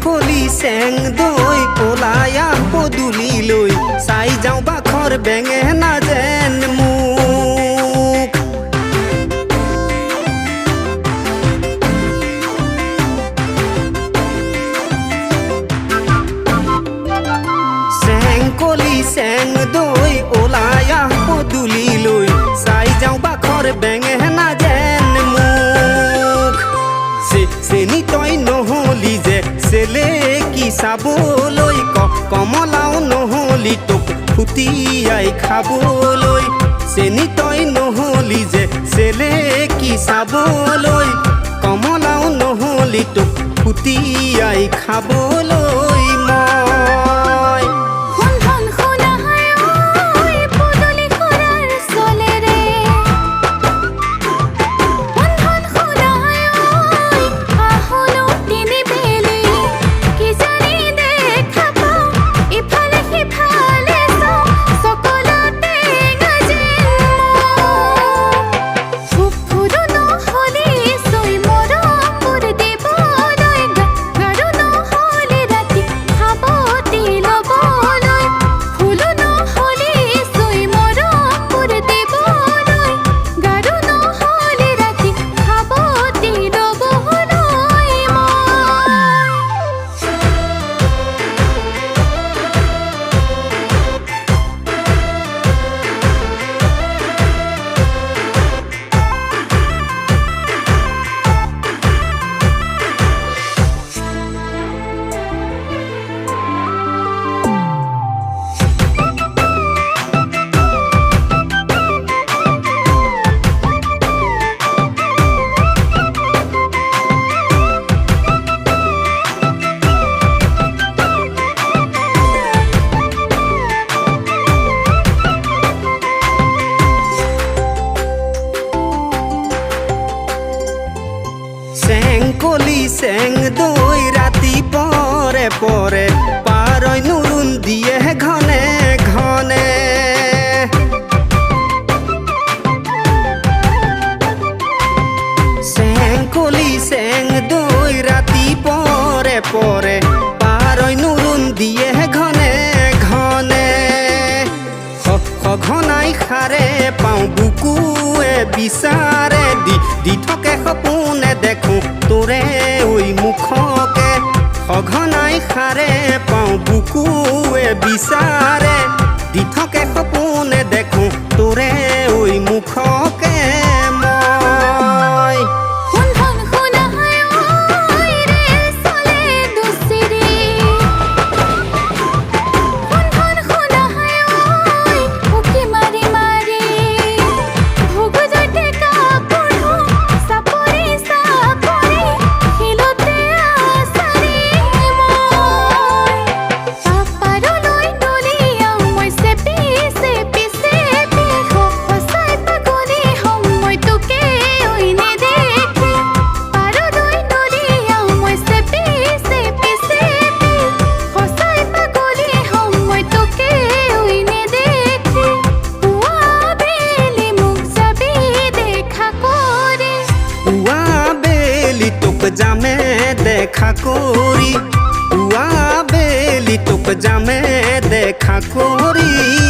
কলি চেং দৈ ওলায়া পদূলি লৈ চাই যাওঁ বাখৰ বেঙেনা যেন মোক চেং কলি চেং দৈ ওলায়া পদূলি লৈ চাই যাওঁ বাখৰ বেঙেনা যেন মোক চেনি তই নহলি যে চেলে কি চাবলৈ কমলাও নহলি তোক ফুটিয়াই খাবলৈ চেনি তই নহলি যে চেলে কি চাবলৈ কমলাও নহলি তোক ফুটিয়াই খাবলৈ কলি চেং দৈ ৰাতি পৰে পৰে পাৰৈ নুৰুন দিয়ে ঘনে ঘনে চেং কলি চেং দৈ ৰাতি পৰে পৰে পাৰৈ নুৰুন দিয়ে ঘনে ঘনে সঘনাই খাৰে পাওঁ বুকুৱে বিচাৰে দি থাকে সপোনে দেখোঁ তোৰে ঐ মুখকে সঘনাই খাৰে পাওঁ বুকুৱে বিচাৰে দি থাকে সপোনে দেখোঁ তোৰে ঐ মুখকে মই যামে দেখা কৰি পুৱা বেলি তোক যামে দেখা কৰি